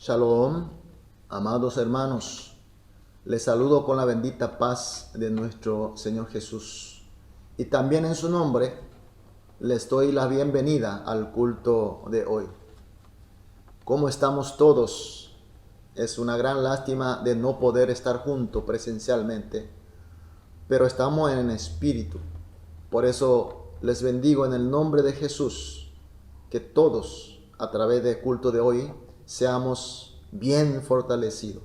Shalom, amados hermanos, les saludo con la bendita paz de nuestro Señor Jesús. Y también en su nombre les doy la bienvenida al culto de hoy. ¿Cómo estamos todos? Es una gran lástima de no poder estar juntos presencialmente, pero estamos en espíritu. Por eso les bendigo en el nombre de Jesús, que todos a través del culto de hoy seamos bien fortalecidos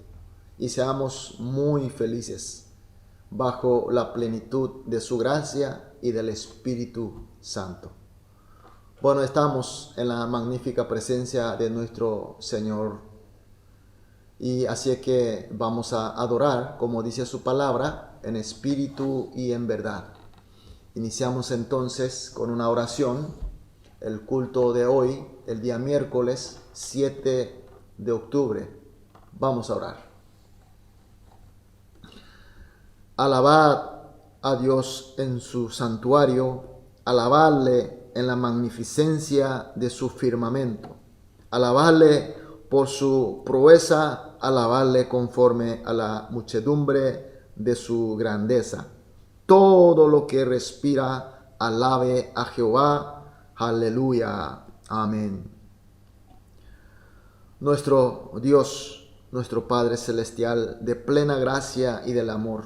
y seamos muy felices bajo la plenitud de su gracia y del Espíritu Santo. Bueno, estamos en la magnífica presencia de nuestro Señor y así es que vamos a adorar, como dice su palabra, en espíritu y en verdad. Iniciamos entonces con una oración. El culto de hoy, el día miércoles 7 de octubre. Vamos a orar. Alabad a Dios en su santuario, alabadle en la magnificencia de su firmamento, alabadle por su proeza, alabadle conforme a la muchedumbre de su grandeza. Todo lo que respira, alabe a Jehová. Aleluya. Amén. Nuestro Dios, nuestro Padre Celestial, de plena gracia y del amor,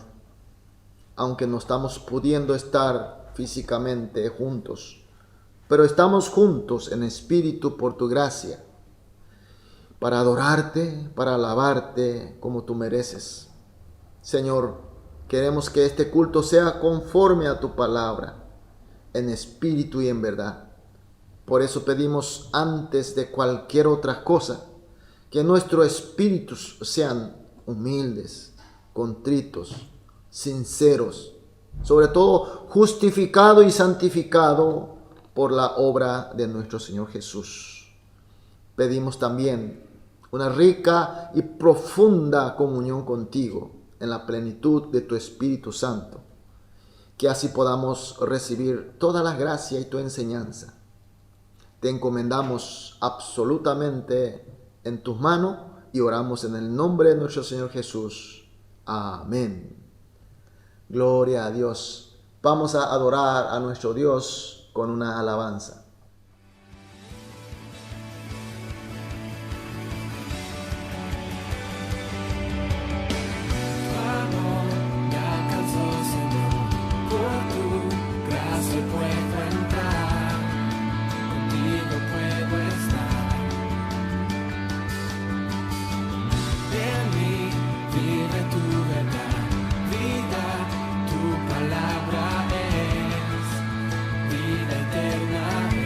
aunque no estamos pudiendo estar físicamente juntos, pero estamos juntos en espíritu por tu gracia, para adorarte, para alabarte como tú mereces. Señor, queremos que este culto sea conforme a tu palabra, en espíritu y en verdad. Por eso pedimos antes de cualquier otra cosa que nuestros espíritus sean humildes, contritos, sinceros, sobre todo justificado y santificado por la obra de nuestro Señor Jesús. Pedimos también una rica y profunda comunión contigo en la plenitud de tu Espíritu Santo, que así podamos recibir toda la gracia y tu enseñanza. Te encomendamos absolutamente en tus manos y oramos en el nombre de nuestro Señor Jesús. Amén. Gloria a Dios. Vamos a adorar a nuestro Dios con una alabanza. Palabra es vida eterna.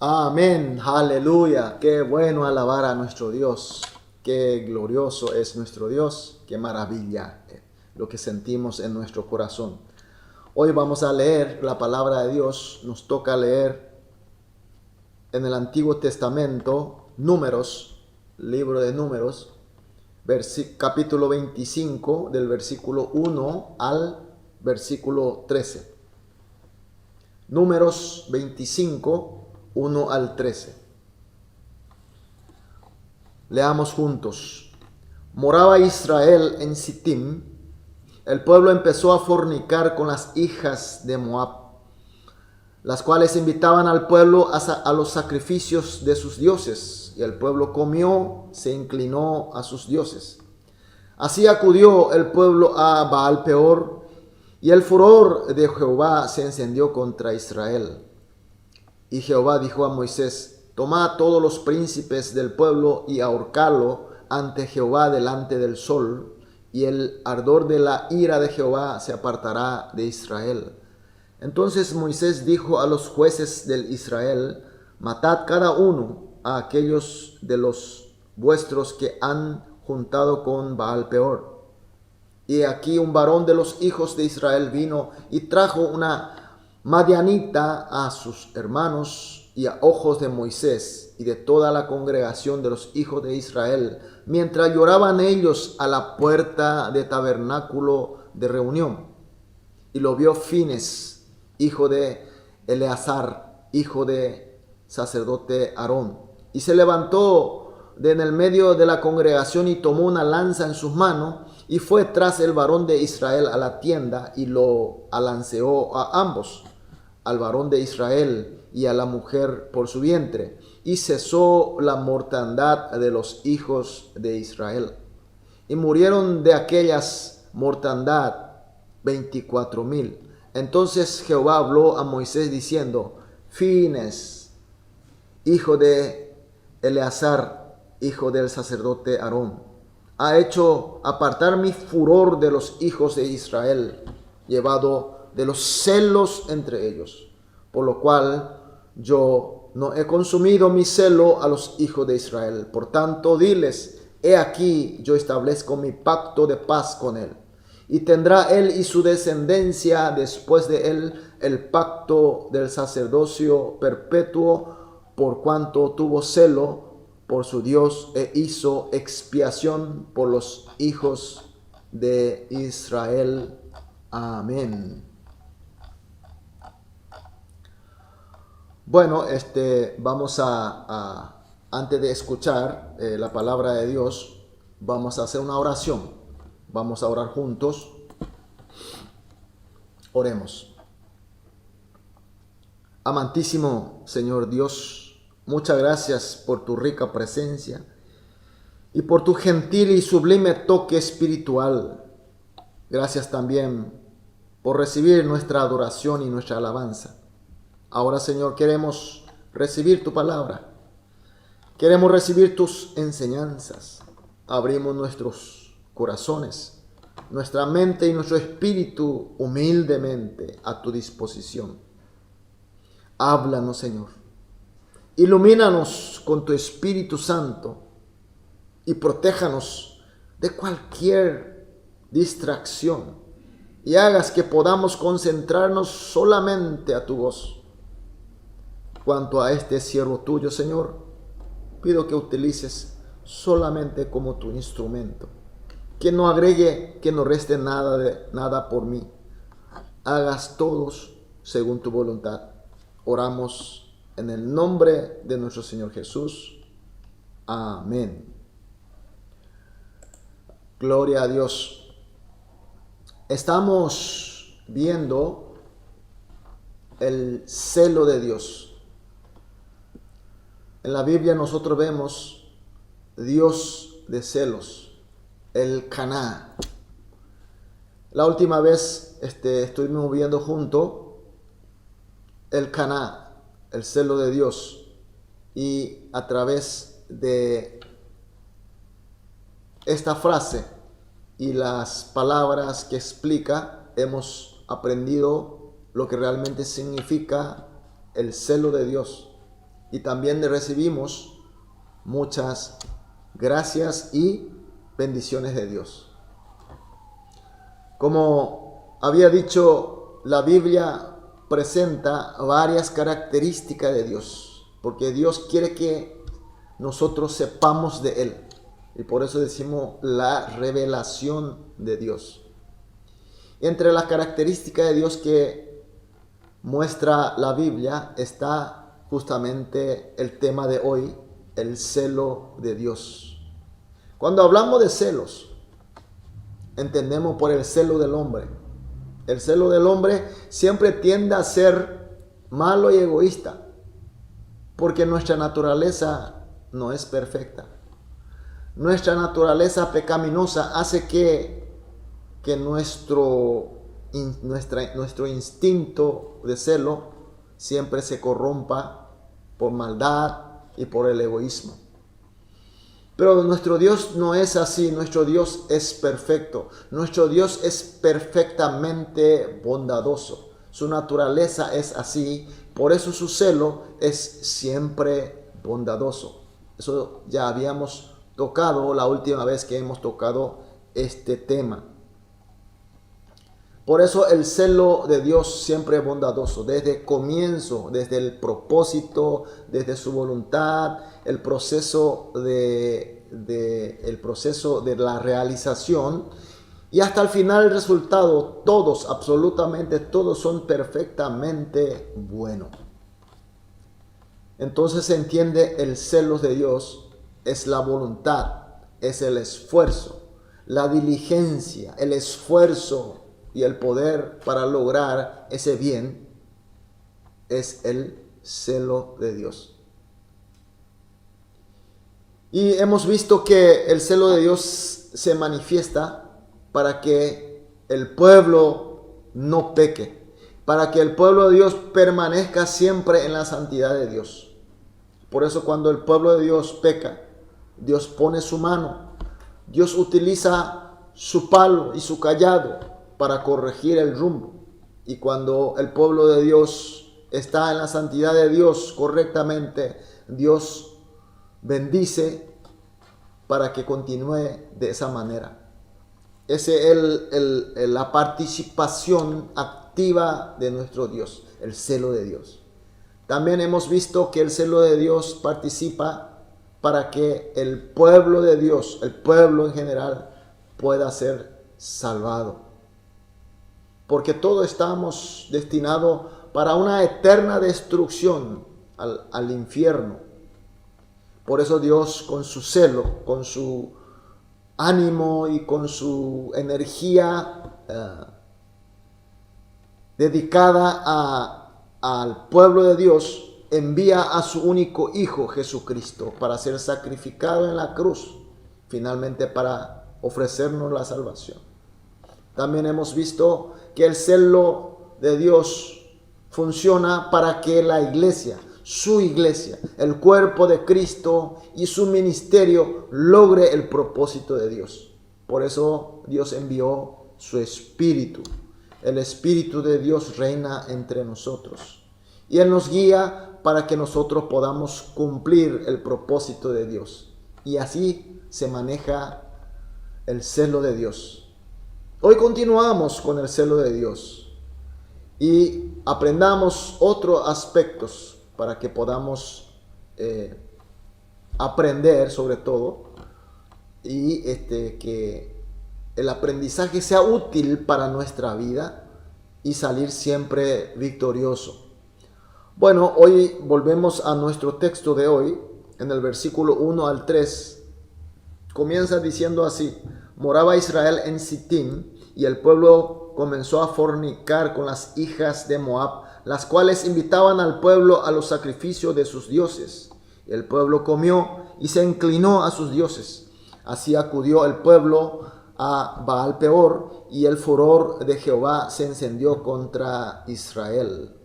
Amén, aleluya. Qué bueno alabar a nuestro Dios. Qué glorioso es nuestro Dios. Qué maravilla lo que sentimos en nuestro corazón. Hoy vamos a leer la palabra de Dios. Nos toca leer en el Antiguo Testamento, Números, libro de Números, capítulo 25, del versículo 1 al versículo 13. Números 25, 1 al 13. Leamos juntos. Moraba Israel en Sittim. El pueblo empezó a fornicar con las hijas de Moab, las cuales invitaban al pueblo a los sacrificios de sus dioses, y el pueblo comió, se inclinó a sus dioses. Así acudió el pueblo a Baal Peor, y el furor de Jehová se encendió contra Israel. Y Jehová dijo a Moisés: Toma todos los príncipes del pueblo y ahorcalo ante Jehová delante del sol, y el ardor de la ira de Jehová se apartará de Israel. Entonces Moisés dijo a los jueces del Israel: Matad cada uno a aquellos de los vuestros que han juntado con Baal Peor. Y aquí un varón de los hijos de Israel vino y trajo una madianita a sus hermanos y a ojos de Moisés y de toda la congregación de los hijos de Israel, mientras lloraban ellos a la puerta de tabernáculo de reunión. Y lo vio Fines, hijo de Eleazar, hijo de sacerdote Aarón, y se levantó de en el medio de la congregación y tomó una lanza en sus manos y fue tras el varón de Israel a la tienda y lo alanceó a ambos, al varón de Israel y a la mujer por su vientre, y cesó la mortandad de los hijos de Israel. Y murieron de aquellas mortandad 24,000. Entonces Jehová habló a Moisés diciendo: Fines, hijo de Eleazar, hijo del sacerdote Aarón, ha hecho apartar mi furor de los hijos de Israel, llevado de los celos entre ellos, por lo cual yo no he consumido mi celo a los hijos de Israel. Por tanto, diles: he aquí, yo establezco mi pacto de paz con él, y tendrá él y su descendencia después de él el pacto del sacerdocio perpetuo, por cuanto tuvo celo por su Dios e hizo expiación por los hijos de Israel. Amén. Bueno, vamos antes de escuchar la palabra de Dios, vamos a hacer una oración. Vamos a orar juntos. Oremos. Amantísimo Señor Dios, muchas gracias por tu rica presencia y por tu gentil y sublime toque espiritual. Gracias también por recibir nuestra adoración y nuestra alabanza. Ahora, Señor, queremos recibir tu palabra. Queremos recibir tus enseñanzas. Abrimos nuestros corazones, nuestra mente y nuestro espíritu humildemente a tu disposición. Háblanos, Señor. Ilumínanos con tu Espíritu Santo y protéjanos de cualquier distracción y hagas que podamos concentrarnos solamente a tu voz. Cuanto a este siervo tuyo, Señor, pido que utilices solamente como tu instrumento, que no agregue, que no reste nada por mí. Hagas todos según tu voluntad. Oramos en el nombre de nuestro Señor Jesús. Amén. Gloria a Dios. Estamos viendo el celo de Dios. En la Biblia nosotros vemos Dios de celos, el Caná. La última vez estuvimos viendo junto el Caná, el celo de Dios, y a través de esta frase y las palabras que explica, hemos aprendido lo que realmente significa el celo de Dios. y también recibimos muchas gracias y bendiciones de Dios. Como había dicho, la Biblia presenta varias características de Dios, porque Dios quiere que nosotros sepamos de Él. Y por eso decimos la revelación de Dios. Entre las características de Dios que muestra la Biblia está justamente el tema de hoy, el celo de Dios. Cuando hablamos de celos, entendemos por el celo del hombre. El celo del hombre siempre tiende a ser malo y egoísta, porque nuestra naturaleza no es perfecta. Nuestra naturaleza pecaminosa hace que nuestro instinto de celo siempre se corrompa por maldad y por el egoísmo. Pero nuestro Dios no es así, nuestro Dios es perfecto, nuestro Dios es perfectamente bondadoso, su naturaleza es así, por eso su celo es siempre bondadoso. Eso ya habíamos tocado la última vez que hemos tocado este tema. Por eso el celo de Dios siempre es bondadoso, desde el comienzo, desde el propósito, desde su voluntad, el proceso de la realización y hasta el final el resultado, todos, absolutamente todos son perfectamente buenos. Entonces se entiende el celo de Dios es la voluntad, es el esfuerzo, la diligencia, el esfuerzo y el poder para lograr ese bien es el celo de Dios. Y hemos visto que el celo de Dios se manifiesta para que el pueblo no peque, para que el pueblo de Dios permanezca siempre en la santidad de Dios. Por eso cuando el pueblo de Dios peca, Dios pone su mano, Dios utiliza su palo y su cayado para corregir el rumbo. Y cuando el pueblo de Dios está en la santidad de Dios correctamente, Dios bendice para que continúe de esa manera. Esa es la participación activa de nuestro Dios, el celo de Dios. También hemos visto que el celo de Dios participa para que el pueblo de Dios, el pueblo en general, pueda ser salvado. Porque todos estamos destinados para una eterna destrucción al infierno. Por eso Dios, con su celo, con su ánimo y con su energía dedicada al pueblo de Dios, envía a su único Hijo Jesucristo para ser sacrificado en la cruz, finalmente para ofrecernos la salvación. También hemos visto que el celo de Dios funciona para que la iglesia, su iglesia, el cuerpo de Cristo y su ministerio logre el propósito de Dios. Por eso Dios envió su Espíritu. El Espíritu de Dios reina entre nosotros. Y Él nos guía para que nosotros podamos cumplir el propósito de Dios. Y así se maneja el celo de Dios. Hoy continuamos con el celo de Dios y aprendamos otros aspectos para que podamos aprender sobre todo y que el aprendizaje sea útil para nuestra vida y salir siempre victorioso. Bueno, hoy volvemos a nuestro texto de hoy, en el versículo 1 al 3, comienza diciendo así: moraba Israel en Sittim, y el pueblo comenzó a fornicar con las hijas de Moab, las cuales invitaban al pueblo a los sacrificios de sus dioses. El pueblo comió y se inclinó a sus dioses. Así acudió el pueblo a Baal Peor, y el furor de Jehová se encendió contra Israel.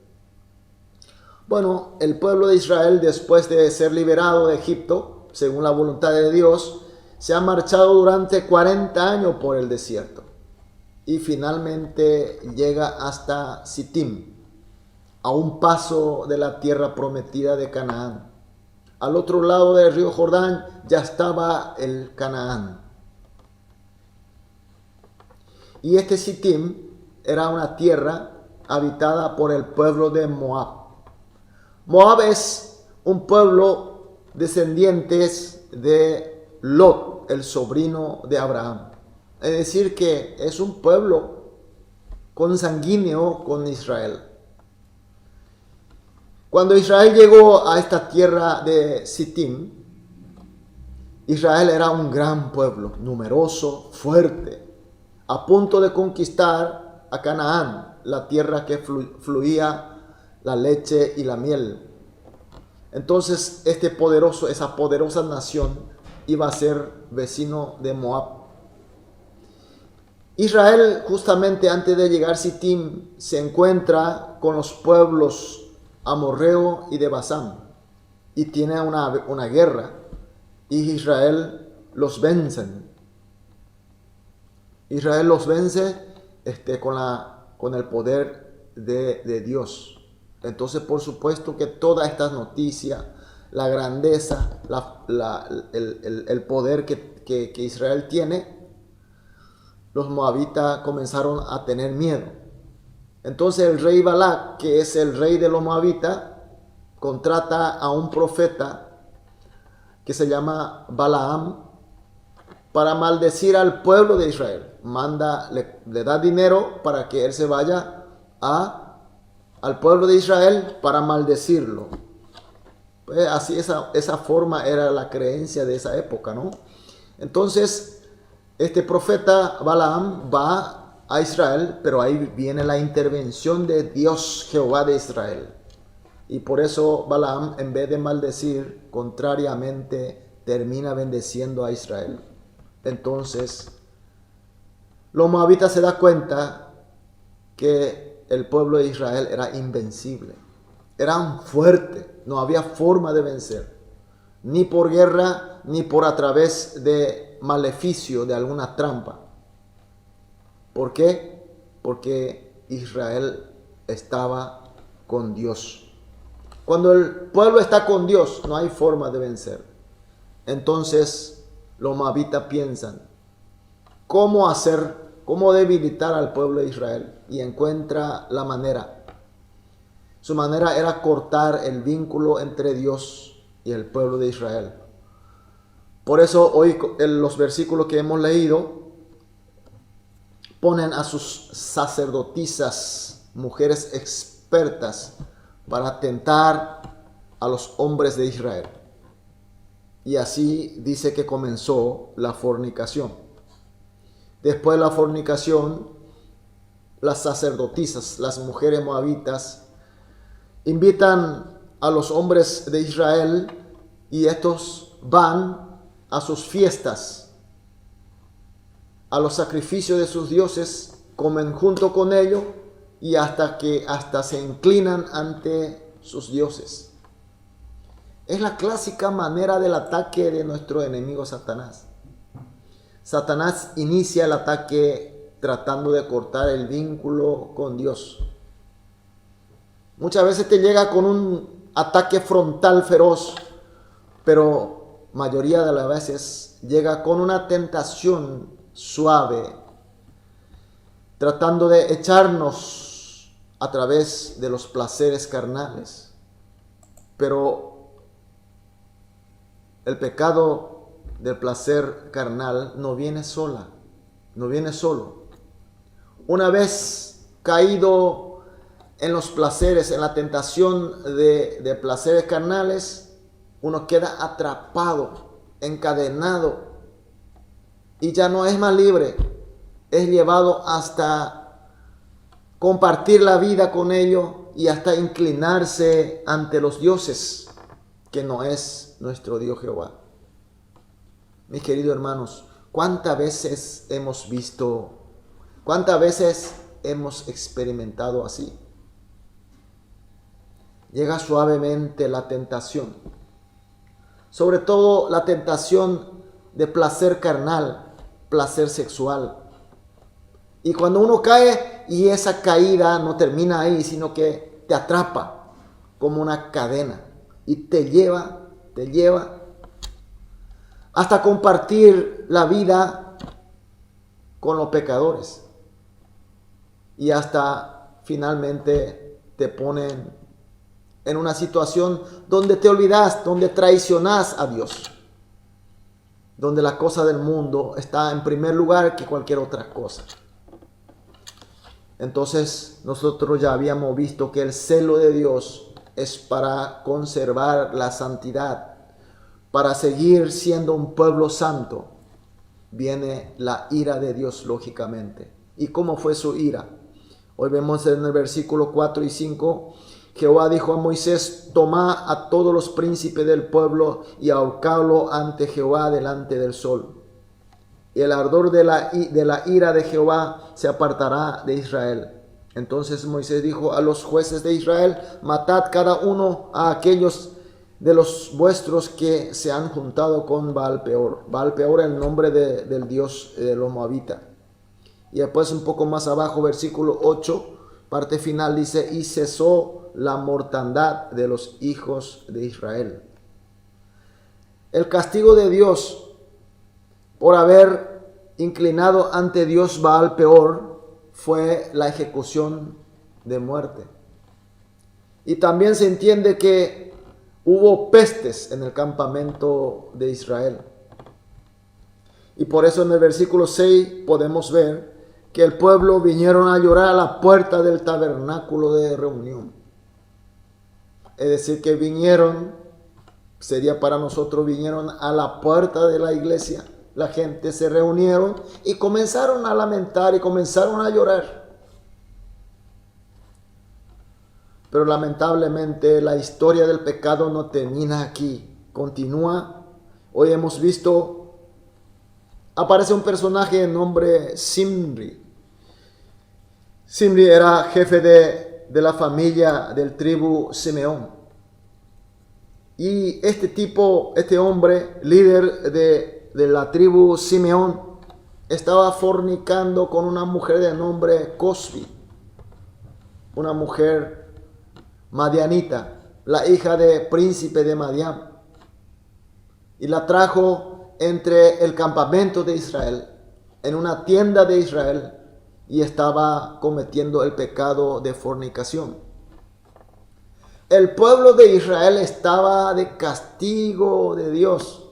Bueno, el pueblo de Israel, después de ser liberado de Egipto, según la voluntad de Dios, se ha marchado durante 40 años por el desierto y finalmente llega hasta Sittim, a un paso de la tierra prometida de Canaán. Al otro lado del río Jordán ya estaba el Canaán. Y este Sittim era una tierra habitada por el pueblo de Moab. Moab es un pueblo descendientes de Lot, el sobrino de Abraham. Es decir, que es un pueblo consanguíneo con Israel. Cuando Israel llegó a esta tierra de Sittim, Israel era un gran pueblo, numeroso, fuerte, a punto de conquistar a Canaán, la tierra que fluía la leche y la miel. Entonces esa poderosa nación iba a ser vecino de Moab. Israel, justamente antes de llegar a Sittim, se encuentra con los pueblos amorreo y de Basán, y tiene una guerra, y Israel los vence. Israel los vence con el poder de Dios. Entonces, por supuesto que todas estas noticias, la grandeza, el poder que Israel tiene, los moabitas comenzaron a tener miedo. Entonces el rey Balac, que es el rey de los moabitas, contrata a un profeta que se llama Balaam para maldecir al pueblo de Israel. Le da dinero para que él se vaya al pueblo de Israel para maldecirlo. Pues así esa forma era la creencia de esa época, ¿no? Entonces este profeta Balaam va a Israel, pero ahí viene la intervención de Dios Jehová de Israel. Y por eso Balaam, en vez de maldecir, contrariamente termina bendeciendo a Israel. Entonces, los moabitas se dan cuenta que el pueblo de Israel era invencible. Eran fuertes, no había forma de vencer. Ni por guerra, ni por a través de maleficio de alguna trampa. ¿Por qué? Porque Israel estaba con Dios. Cuando el pueblo está con Dios, no hay forma de vencer. Entonces los moabitas piensan, ¿cómo debilitar al pueblo de Israel? Y encuentra la manera. Su manera era cortar el vínculo entre Dios y el pueblo de Israel. Por eso hoy en los versículos que hemos leído ponen a sus sacerdotisas, mujeres expertas, para tentar a los hombres de Israel. Y así dice que comenzó la fornicación. Después de la fornicación, las sacerdotisas, las mujeres moabitas, invitan a los hombres de Israel y estos van a sus fiestas, a los sacrificios de sus dioses, comen junto con ellos y hasta se inclinan ante sus dioses. Es la clásica manera del ataque de nuestro enemigo Satanás. Satanás inicia el ataque tratando de cortar el vínculo con Dios. Muchas veces te llega con un ataque frontal feroz, pero mayoría de las veces llega con una tentación suave, tratando de echarnos a través de los placeres carnales. Pero el pecado del placer carnal no viene solo. Una vez caído en los placeres, en la tentación de placeres carnales, uno queda atrapado, encadenado, y ya no es más libre. Es llevado hasta compartir la vida con ellos y hasta inclinarse ante los dioses, que no es nuestro Dios Jehová. Mis queridos hermanos, ¿cuántas veces hemos experimentado así? Llega suavemente la tentación, sobre todo la tentación de placer carnal, placer sexual. Y cuando uno cae, y esa caída no termina ahí, sino que te atrapa como una cadena y te lleva te lleva hasta compartir la vida con los pecadores. Y hasta finalmente te ponen en una situación donde te olvidas, donde traicionas a Dios. Donde la cosa del mundo está en primer lugar que cualquier otra cosa. Entonces nosotros ya habíamos visto que el celo de Dios es para conservar la santidad, para seguir siendo un pueblo santo. Viene la ira de Dios, lógicamente. ¿Y cómo fue su ira? Hoy vemos en el versículo 4 y 5, Jehová dijo a Moisés: toma a todos los príncipes del pueblo y ahorcadlo ante Jehová delante del sol. Y el ardor de la ira de Jehová se apartará de Israel. Entonces Moisés dijo a los jueces de Israel: matad cada uno a aquellos de los vuestros que se han juntado con Baal-peor. Baal-peor es el nombre del dios de los moabitas. Y después un poco más abajo, versículo 8, parte final, dice: y cesó la mortandad de los hijos de Israel. El castigo de Dios por haber inclinado ante Dios Baal-peor fue la ejecución de muerte. Y también se entiende que hubo pestes en el campamento de Israel. Y por eso en el versículo 6 podemos ver que el pueblo vinieron a llorar a la puerta del tabernáculo de reunión. Es decir, que vinieron, sería para nosotros, vinieron a la puerta de la iglesia. La gente se reunieron y comenzaron a lamentar y comenzaron a llorar. Pero lamentablemente la historia del pecado no termina aquí, continúa. Hoy hemos visto, aparece un personaje de nombre Zimri. Zimri era jefe de la familia del tribu Simeón. Y este hombre, líder de la tribu Simeón, estaba fornicando con una mujer de nombre Cosbi, una mujer madianita, la hija de príncipe de Madián, y la trajo entre el campamento de Israel, en una tienda de Israel, y estaba cometiendo el pecado de fornicación. El pueblo de Israel estaba de castigo de Dios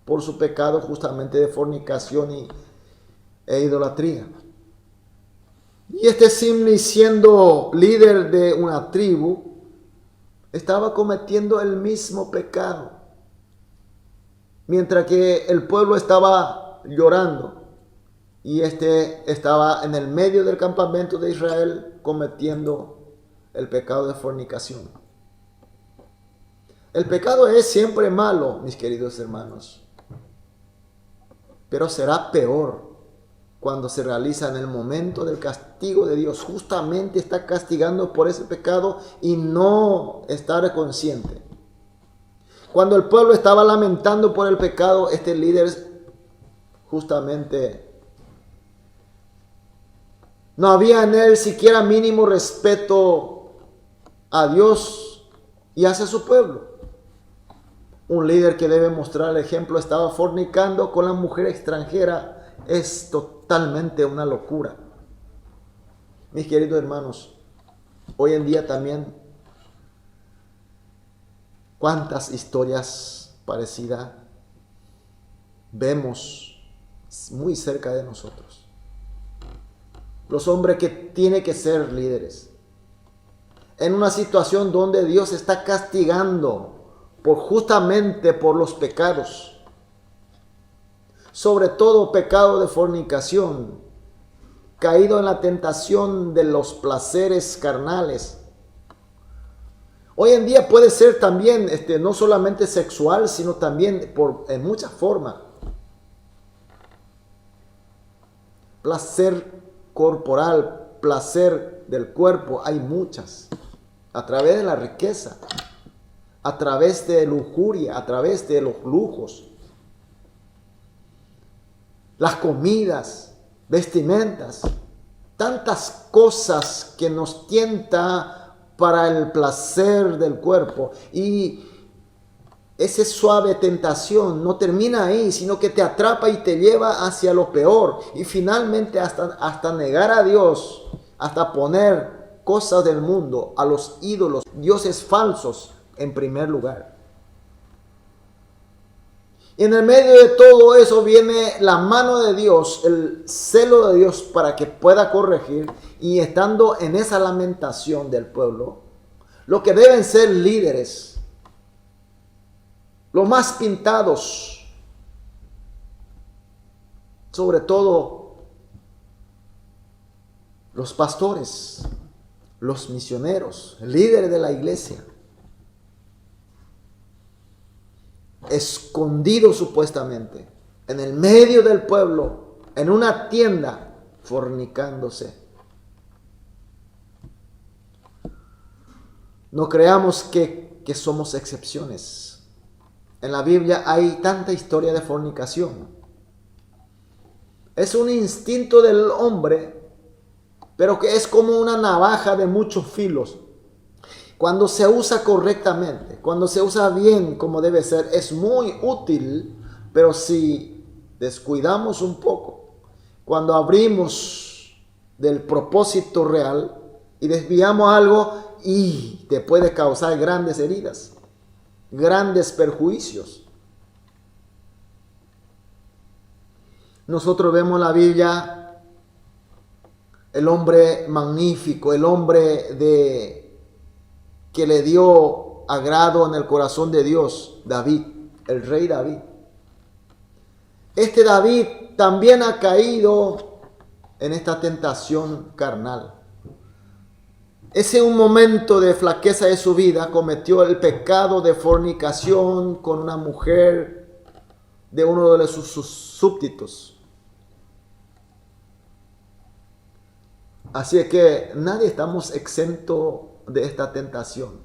por su pecado justamente de fornicación e idolatría. Y este Zimri, siendo líder de una tribu, estaba cometiendo el mismo pecado. Mientras que el pueblo estaba llorando y este estaba en el medio del campamento de Israel cometiendo el pecado de fornicación. El pecado es siempre malo, mis queridos hermanos, pero será peor cuando se realiza en el momento del castigo de Dios. Justamente está castigando por ese pecado y no estar consciente. Cuando el pueblo estaba lamentando por el pecado, este líder justamente no había en él siquiera mínimo respeto a Dios y hacia su pueblo. Un líder que debe mostrar el ejemplo estaba fornicando con la mujer extranjera. Es totalmente una locura. Mis queridos hermanos, hoy en día también, ¿cuántas historias parecidas vemos muy cerca de nosotros? Los hombres que tienen que ser líderes, en una situación donde Dios está castigando justamente por los pecados, sobre todo pecado de fornicación, caído en la tentación de los placeres carnales. Hoy en día puede ser también no solamente sexual, sino también en muchas formas. Placer corporal, placer del cuerpo, hay muchas. A través de la riqueza, a través de lujuria, a través de los lujos. Las comidas, vestimentas, tantas cosas que nos tienta para el placer del cuerpo. Y esa suave tentación no termina ahí, sino que te atrapa y te lleva hacia lo peor. Y finalmente hasta negar a Dios, hasta poner cosas del mundo, a los ídolos, dioses falsos en primer lugar. Y en el medio de todo eso viene la mano de Dios, el celo de Dios para que pueda corregir. Y estando en esa lamentación del pueblo, lo que deben ser líderes, los más pintados, sobre todo los pastores, los misioneros, líderes de la iglesia, escondidos supuestamente en el medio del pueblo, en una tienda, fornicándose. No creamos que somos excepciones. En la Biblia hay tanta historia de fornicación. Es un instinto del hombre, pero que es como una navaja de muchos filos. Cuando se usa correctamente, cuando se usa bien como debe ser, es muy útil, pero si descuidamos un poco, cuando abrimos del propósito real y desviamos algo, y te puede causar grandes heridas, grandes perjuicios. Nosotros vemos en la Biblia el hombre magnífico, el hombre que le dio agrado en el corazón de Dios, David, el rey David. Este David también ha caído en esta tentación carnal. Ese un momento de flaqueza de su vida cometió el pecado de fornicación con una mujer de uno de sus súbditos. Así que nadie estamos exento de esta tentación.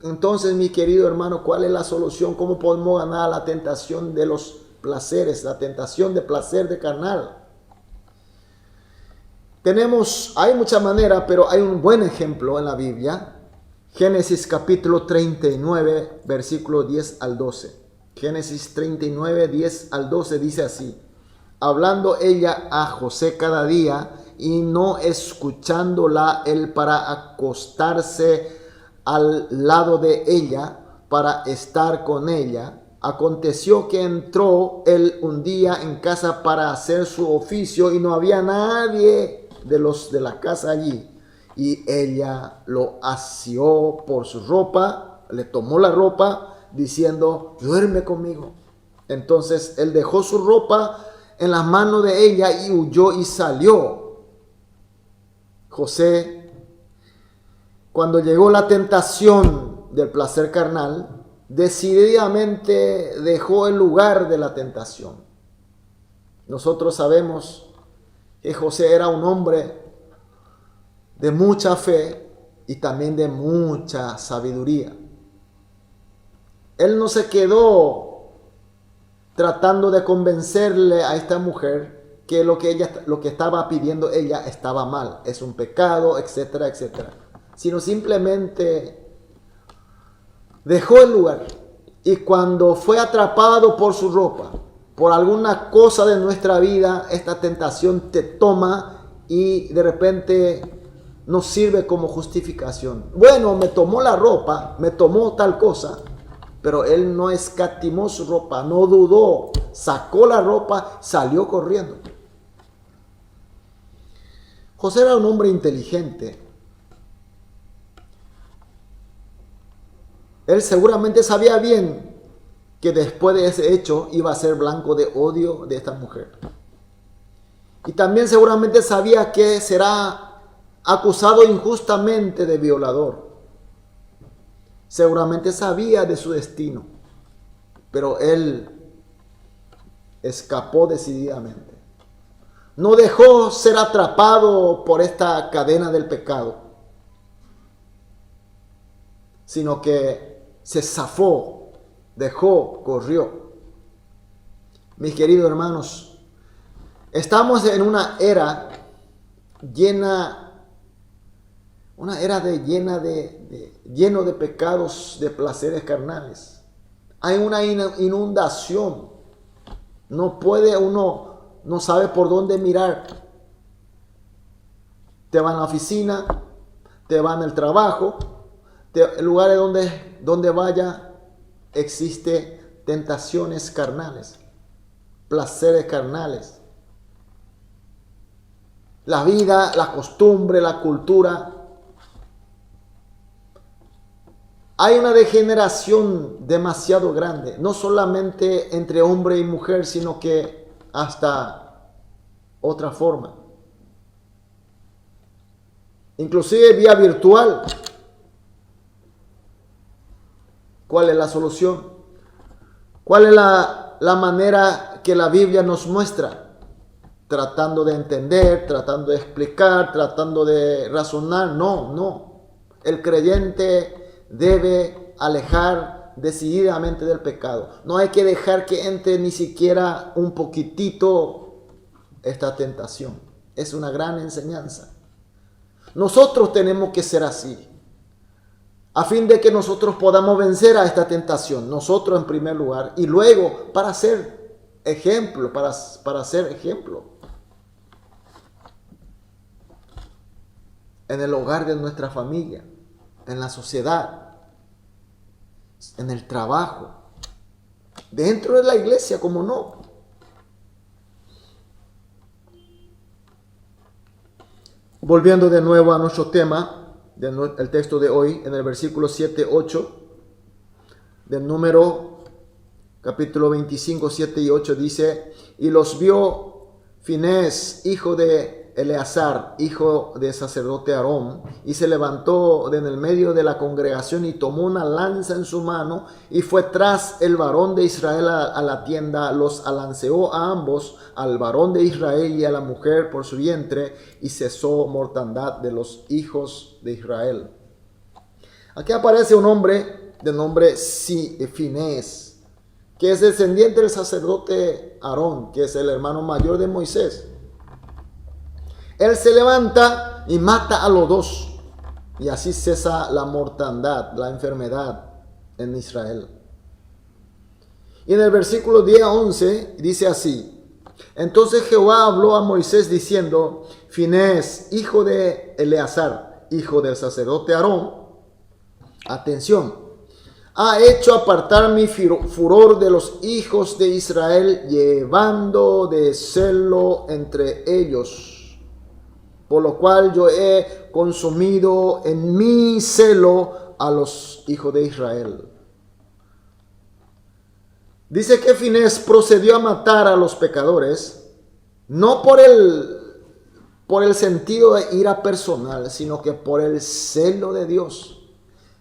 Entonces, mi querido hermano, ¿cuál es la solución? ¿Cómo podemos ganar la tentación de los placeres, la tentación de placer de carnal? Hay muchas maneras, pero hay un buen ejemplo en la Biblia. Génesis capítulo 39, versículo 10 al 12. Génesis 39, 10 al 12 dice así: hablando ella a José cada día y no escuchándola él para acostarse al lado de ella, para estar con ella. Aconteció que entró él un día en casa para hacer su oficio y no había nadie de los de la casa allí. Y ella lo asió por su ropa, le tomó la ropa, diciendo: duerme conmigo. Entonces él dejó su ropa en las manos de ella y huyó y salió. José, cuando llegó la tentación del placer carnal, decididamente dejó el lugar de la tentación. Nosotros sabemos que José era un hombre de mucha fe y también de mucha sabiduría. Él no se quedó tratando de convencerle a esta mujer que lo que estaba pidiendo ella estaba mal, es un pecado, etcétera, etcétera, sino simplemente dejó el lugar. Y cuando fue atrapado por su ropa, por alguna cosa de nuestra vida, esta tentación te toma y de repente nos sirve como justificación. Bueno, me tomó la ropa, me tomó tal cosa, pero él no escatimó su ropa, no dudó, sacó la ropa, salió corriendo. José era un hombre inteligente. Él seguramente sabía bien que después de ese hecho iba a ser blanco de odio de esta mujer. Y también seguramente sabía que será acusado injustamente de violador. Seguramente sabía de su destino, pero él escapó decididamente. No dejó ser atrapado por esta cadena del pecado, sino que se zafó, dejó, corrió. Mis queridos hermanos, estamos en una era llena de pecados, de placeres carnales. Hay una inundación. No puede uno, no sabe por dónde mirar. Te va en la oficina, te va en el trabajo, en lugares donde vaya, existe tentaciones carnales, placeres carnales. La vida, la costumbre, la cultura. Hay una degeneración demasiado grande, no solamente entre hombre y mujer, sino que hasta otra forma. Inclusive vía virtual. ¿Cuál es la solución? ¿Cuál es la manera que la Biblia nos muestra? Tratando de entender, tratando de explicar, tratando de razonar. No. El creyente debe alejar decididamente del pecado. No hay que dejar que entre ni siquiera un poquitito esta tentación. Es una gran enseñanza. Nosotros tenemos que ser así, a fin de que nosotros podamos vencer a esta tentación. Nosotros en primer lugar, y luego para ser ejemplo, para ser ejemplo en el hogar de nuestra familia, en la sociedad, en el trabajo, dentro de la iglesia, como no. Volviendo de nuevo a nuestro tema, el texto de hoy, en el versículo 7-8, del número capítulo 25, 7 y 8, dice: y los vio Finés, hijo de Eleazar, hijo de sacerdote Aarón, y se levantó en el medio de la congregación y tomó una lanza en su mano y fue tras el varón de Israel a la tienda, los alanceó a ambos, al varón de Israel y a la mujer por su vientre, y cesó mortandad de los hijos de Israel. Aquí aparece un hombre de nombre Finés, que es descendiente del sacerdote Aarón, que es el hermano mayor de Moisés. Él se levanta y mata a los dos, y así cesa la mortandad, la enfermedad en Israel. Y en el versículo 10-11 dice así: entonces Jehová habló a Moisés diciendo: Finés, hijo de Eleazar, hijo del sacerdote Aarón, atención, ha hecho apartar mi furor de los hijos de Israel, llevando de celo entre ellos, por lo cual yo he consumido en mi celo a los hijos de Israel. Dice que Finés procedió a matar a los pecadores, no por el sentido de ira personal, sino que por el celo de Dios.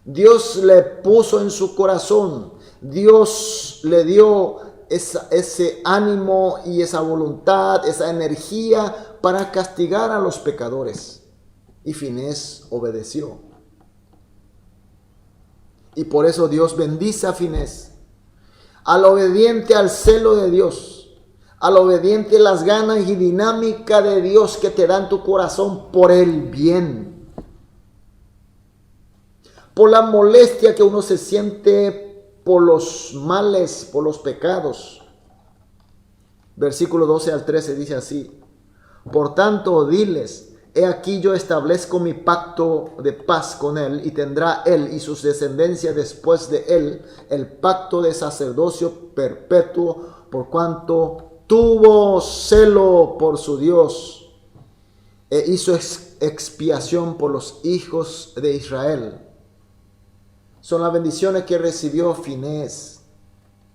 Dios le puso en su corazón, Dios le dio ese ánimo y esa voluntad, esa energía para castigar a los pecadores. Y Finés obedeció. Y por eso Dios bendice a Finés, al obediente al celo de Dios, al obediente las ganas y dinámica de Dios que te da en tu corazón por el bien, por la molestia que uno se siente por los males, por los pecados. Versículo 12-13 dice así: por tanto, diles: he aquí yo establezco mi pacto de paz con él, y tendrá él y sus descendencias después de él el pacto de sacerdocio perpetuo, por cuanto tuvo celo por su Dios e hizo expiación por los hijos de Israel. Son las bendiciones que recibió Finés.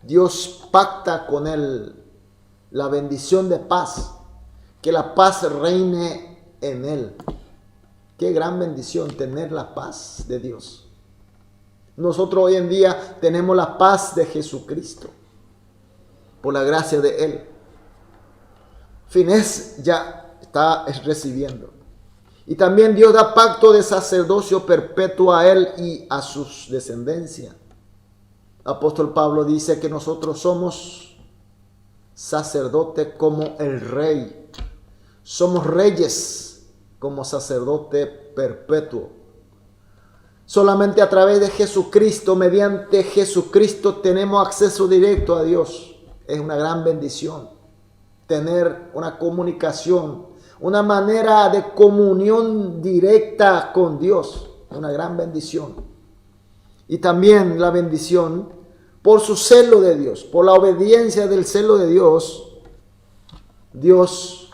Dios pacta con él la bendición de paz, que la paz reine en él. Qué gran bendición tener la paz de Dios. Nosotros hoy en día tenemos la paz de Jesucristo, por la gracia de él. Finés ya está recibiendo. Y también Dios da pacto de sacerdocio perpetuo a él y a sus descendencias. Apóstol Pablo dice que nosotros somos sacerdote como el rey. Somos reyes como sacerdote perpetuo. Solamente a través de Jesucristo, mediante Jesucristo, tenemos acceso directo a Dios. Es una gran bendición tener una comunicación, una manera de comunión directa con Dios. Una gran bendición. Y también la bendición por su celo de Dios, por la obediencia del celo de Dios. Dios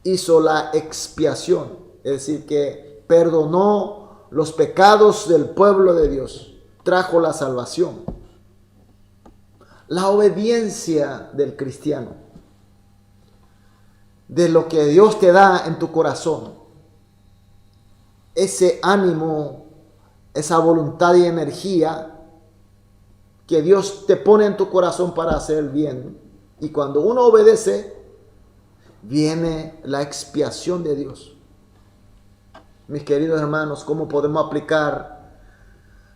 hizo la expiación, es decir, que perdonó los pecados del pueblo de Dios, trajo la salvación. La obediencia del cristiano, de lo que Dios te da en tu corazón, ese ánimo, esa voluntad y energía que Dios te pone en tu corazón para hacer el bien. Y cuando uno obedece, viene la expiación de Dios. Mis queridos hermanos, ¿cómo podemos aplicar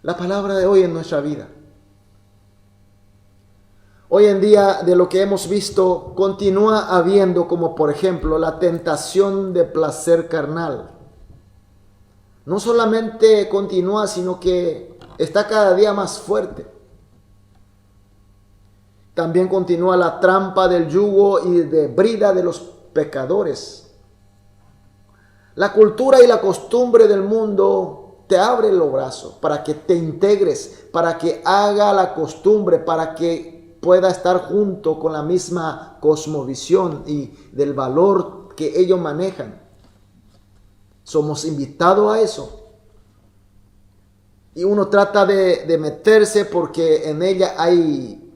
la palabra de hoy en nuestra vida? Hoy en día, de lo que hemos visto, continúa habiendo, como por ejemplo, la tentación de placer carnal. No solamente continúa, sino que está cada día más fuerte. También continúa la trampa del yugo y de brida de los pecadores. La cultura y la costumbre del mundo te abre los brazos para que te integres, para que haga la costumbre, para que pueda estar junto con la misma cosmovisión y del valor que ellos manejan. Somos invitados a eso. Y uno trata de meterse porque en ella hay,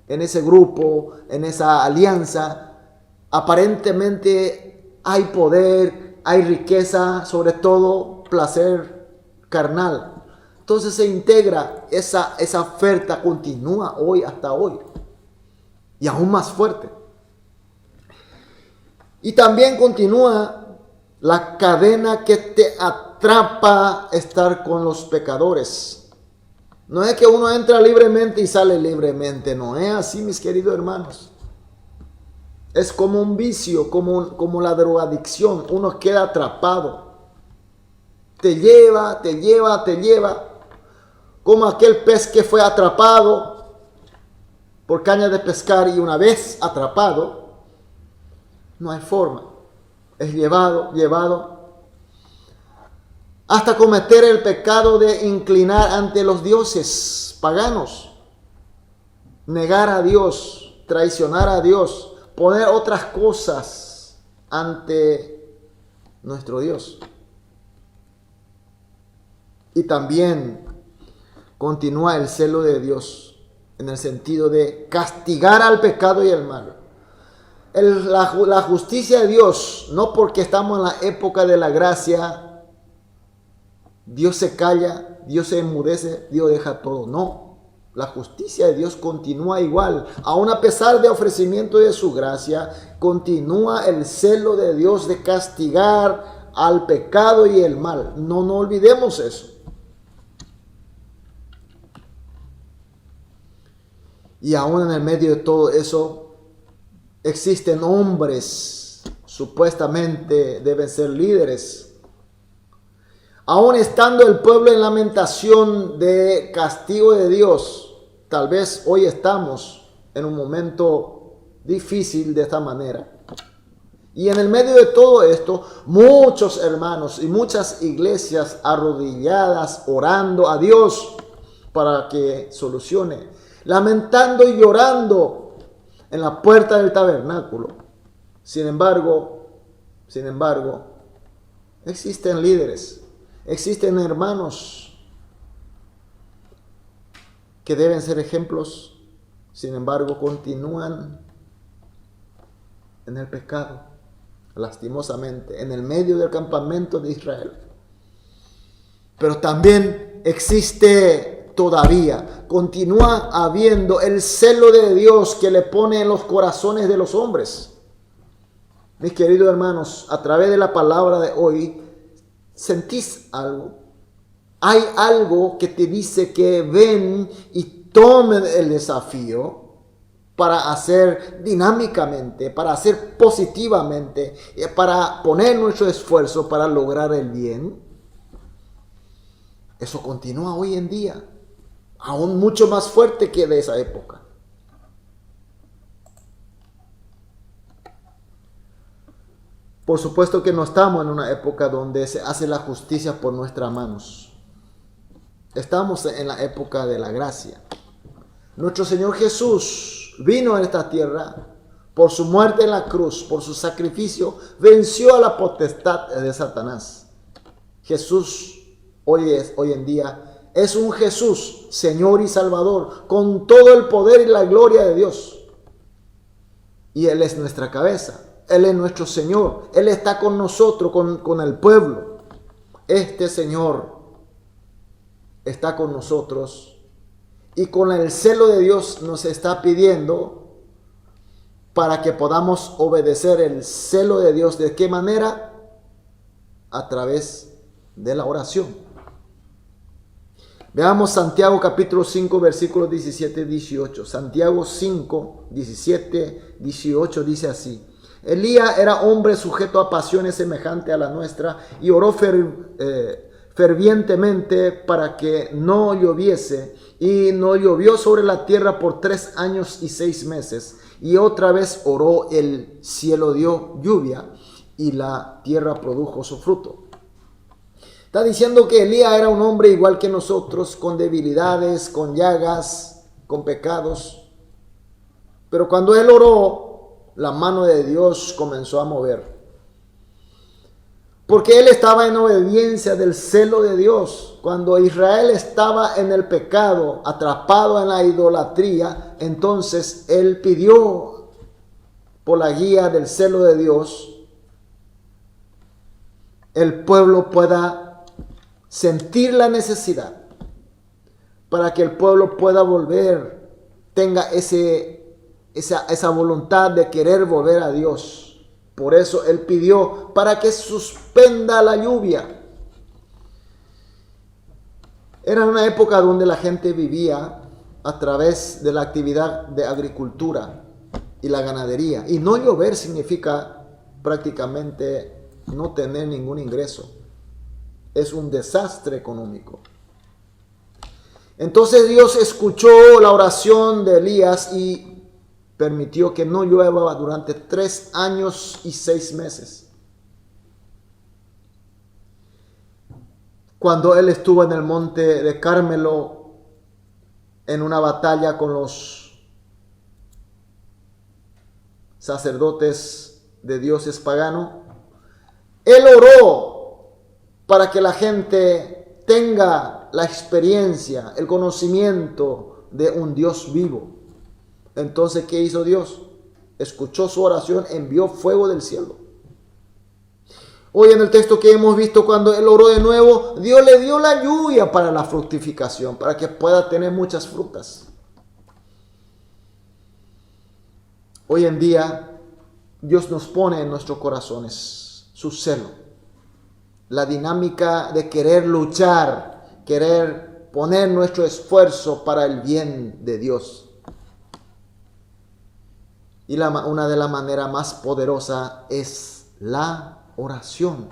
en ese grupo, en esa alianza, aparentemente hay poder, hay riqueza, sobre todo placer carnal. Entonces se integra, esa oferta continúa hoy hasta hoy. Y aún más fuerte. Y también continúa la cadena que te atrapa a estar con los pecadores. No es que uno entra libremente y sale libremente. No es así, mis queridos hermanos. Es como un vicio, como la drogadicción. Uno queda atrapado. Te lleva. Como aquel pez que fue atrapado por caña de pescar y una vez atrapado, no hay forma. Es llevado hasta cometer el pecado de inclinar ante los dioses paganos, negar a Dios, traicionar a Dios, poner otras cosas ante nuestro Dios. Y también continúa el celo de Dios en el sentido de castigar al pecado y el mal. La justicia de Dios, no porque estamos en la época de la gracia, Dios se calla, Dios se enmudece, Dios deja todo. No. La justicia de Dios continúa igual. Aun a pesar de ofrecimiento de su gracia, continúa el celo de Dios de castigar al pecado y el mal. No olvidemos eso. Y aún en el medio de todo eso, existen hombres, supuestamente deben ser líderes. Aún estando el pueblo en lamentación de castigo de Dios, tal vez hoy estamos en un momento difícil de esta manera. Y en el medio de todo esto, muchos hermanos y muchas iglesias arrodilladas orando a Dios para que solucione, lamentando y llorando en la puerta del tabernáculo. Sin embargo, existen líderes. Existen hermanos que deben ser ejemplos, sin embargo continúan en el pecado, lastimosamente, en el medio del campamento de Israel. Pero también existe todavía, continúa habiendo el celo de Dios que le pone en los corazones de los hombres. Mis queridos hermanos, a través de la palabra de hoy, ¿sentís algo? Hay algo que te dice que ven y tomen el desafío para hacer dinámicamente, para hacer positivamente, para poner nuestro esfuerzo para lograr el bien. Eso continúa hoy en día, aún mucho más fuerte que de esa época. Por supuesto que no estamos en una época donde se hace la justicia por nuestras manos. Estamos en la época de la gracia. Nuestro Señor Jesús vino a esta tierra por su muerte en la cruz, por su sacrificio, venció a la potestad de Satanás. Jesús hoy en día es un Jesús, Señor y Salvador, con todo el poder y la gloria de Dios. Y Él es nuestra cabeza. Él es nuestro Señor. Él está con nosotros, con el pueblo. Este Señor está con nosotros y con el celo de Dios nos está pidiendo para que podamos obedecer el celo de Dios. ¿De qué manera? A través de la oración. Veamos Santiago capítulo 5 versículos 17 y 18. Santiago 5, 17, 18 dice así. Elías era hombre sujeto a pasiones semejantes a la nuestra y oró fervientemente para que no lloviese, y no llovió sobre la tierra por 3 años y 6 meses. Y otra vez oró, el cielo dio lluvia y la tierra produjo su fruto. Está diciendo que Elías era un hombre igual que nosotros, con debilidades, con llagas, con pecados. Pero cuando él oró, la mano de Dios comenzó a mover. Porque él estaba en obediencia del celo de Dios. Cuando Israel estaba en el pecado, atrapado en la idolatría, entonces él pidió por la guía del celo de Dios, el pueblo pueda sentir la necesidad, para que el pueblo pueda volver, tenga esa voluntad de querer volver a Dios. Por eso él pidió para que suspenda la lluvia. Era una época donde la gente vivía a través de la actividad de agricultura y la ganadería. Y no llover significa prácticamente no tener ningún ingreso. Es un desastre económico. Entonces Dios escuchó la oración de Elías y permitió que no llueva durante 3 años y 6 meses. Cuando él estuvo en el monte de Carmelo en una batalla con los sacerdotes de dioses paganos, él oró para que la gente tenga la experiencia, el conocimiento de un Dios vivo. Entonces, ¿qué hizo Dios? Escuchó su oración, envió fuego del cielo. Hoy en el texto que hemos visto, cuando él oró de nuevo, Dios le dio la lluvia para la fructificación, para que pueda tener muchas frutas. Hoy en día, Dios nos pone en nuestros corazones su celo, la dinámica de querer luchar, querer poner nuestro esfuerzo para el bien de Dios. Y una de las maneras más poderosas es la oración.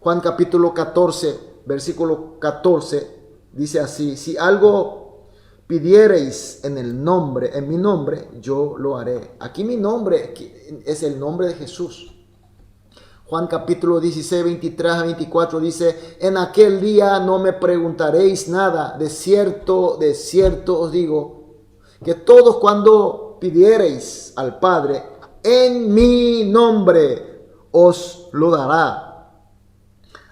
Juan capítulo 14, versículo 14, dice así: si algo pidiereis en mi nombre, yo lo haré. Aquí mi nombre es el nombre de Jesús. Juan capítulo 16, 23 a 24 dice: en aquel día no me preguntaréis nada, de cierto os digo, que todos cuando pidiereis al Padre en mi nombre, os lo dará.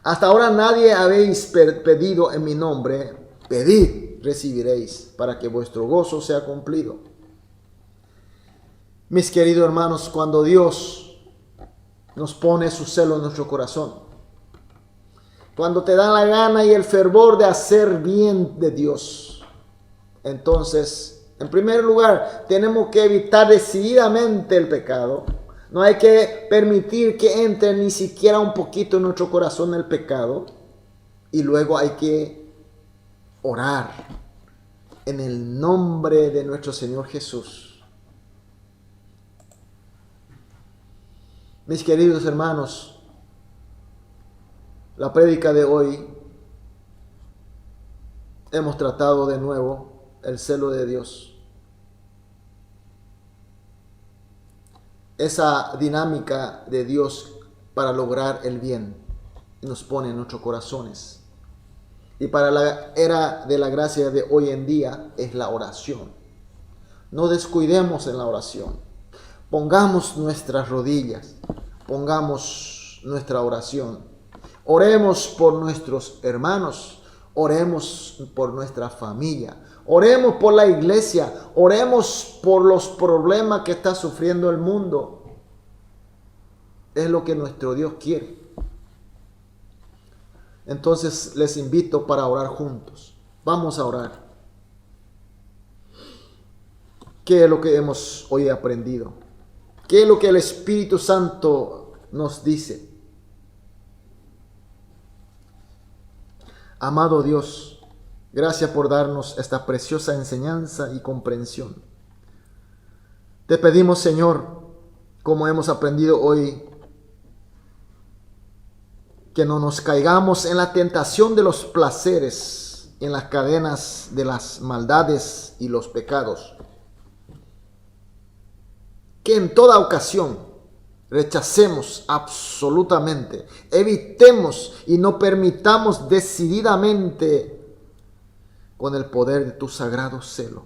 Hasta ahora nadie habéis pedido en mi nombre. Pedid, recibiréis, para que vuestro gozo sea cumplido. Mis queridos hermanos, cuando Dios nos pone su celo en nuestro corazón, cuando te da la gana y el fervor de hacer bien de Dios, entonces, en primer lugar, tenemos que evitar decididamente el pecado. No hay que permitir que entre ni siquiera un poquito en nuestro corazón el pecado. Y luego hay que orar en el nombre de nuestro Señor Jesús. Mis queridos hermanos, la prédica de hoy hemos tratado de nuevo el celo de Dios. Esa dinámica de Dios para lograr el bien nos pone en nuestros corazones. Y para la era de la gracia de hoy en día es la oración. No descuidemos en la oración. Pongamos nuestras rodillas, pongamos nuestra oración. Oremos por nuestros hermanos, oremos por nuestra familia, oremos por la iglesia, oremos por los problemas que está sufriendo el mundo. Es lo que nuestro Dios quiere. Entonces les invito para orar juntos. Vamos a orar. ¿Qué es lo que hemos hoy aprendido? ¿Qué es lo que el Espíritu Santo nos dice? Amado Dios, gracias por darnos esta preciosa enseñanza y comprensión. Te pedimos, Señor, como hemos aprendido hoy, que no nos caigamos en la tentación de los placeres, en las cadenas de las maldades y los pecados. Que en toda ocasión rechacemos absolutamente, evitemos y no permitamos decididamente con el poder de tu sagrado celo.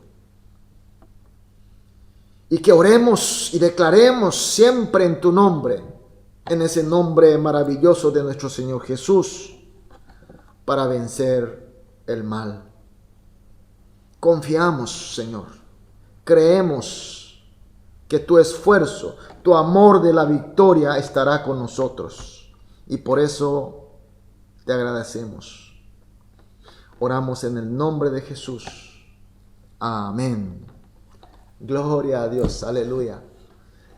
Y que oremos y declaremos siempre en tu nombre, en ese nombre maravilloso de nuestro Señor Jesús, para vencer el mal. Confiamos, Señor, creemos que tu esfuerzo, tu amor de la victoria estará con nosotros. Y por eso te agradecemos. Oramos en el nombre de Jesús. Amén. Gloria a Dios. Aleluya.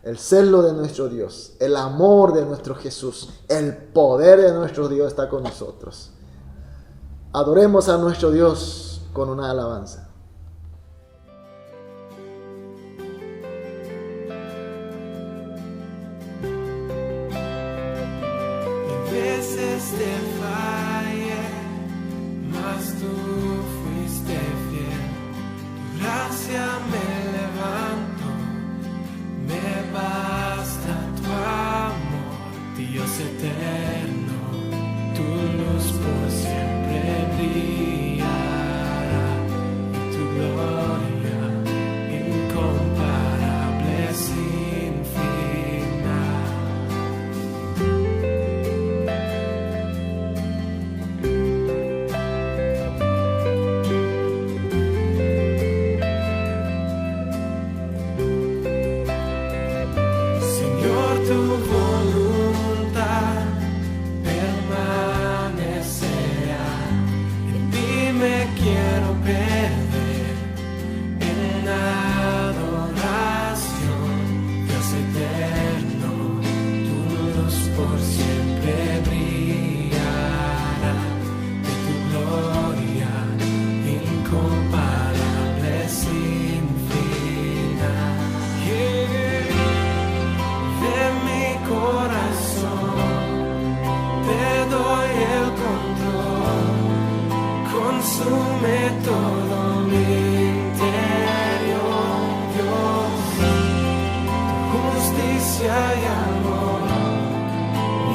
El celo de nuestro Dios, el amor de nuestro Jesús, el poder de nuestro Dios está con nosotros. Adoremos a nuestro Dios con una alabanza. Veces te fallé, mas tú fuiste fiel. Tu gracia me levantó, me basta tu amor, Dios eterno. Tu luz por siempre brillará y tu gloria incomparable sin final. Tu voluntad permanecerá, en ti me quiero perder en adoración, Dios eterno, tu luz por siempre brillará, de tu gloria incomparable sin final. De mi corazón te doy el control, consume todo mi interior, Dios. Tu justicia y amor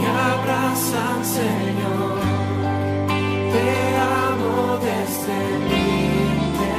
me abrazan, Señor. Te amo desde mi interior.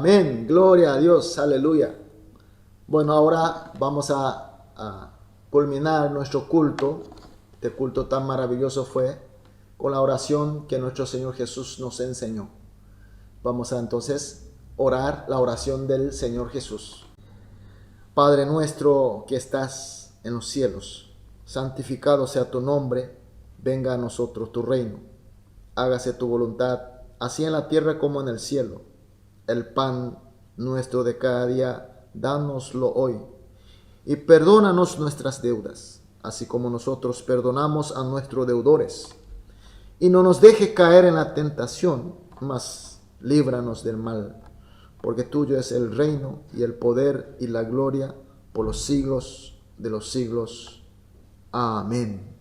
Amén. Gloria a Dios. Aleluya. Bueno, ahora vamos a culminar nuestro culto. Este culto tan maravilloso fue con la oración que nuestro Señor Jesús nos enseñó. Vamos a entonces orar la oración del Señor Jesús. Padre nuestro que estás en los cielos, santificado sea tu nombre, venga a nosotros tu reino. Hágase tu voluntad, así en la tierra como en el cielo. El pan nuestro de cada día, dánoslo hoy. Y perdónanos nuestras deudas, así como nosotros perdonamos a nuestros deudores. Y no nos deje caer en la tentación, mas líbranos del mal. Porque tuyo es el reino y el poder y la gloria por los siglos de los siglos. Amén.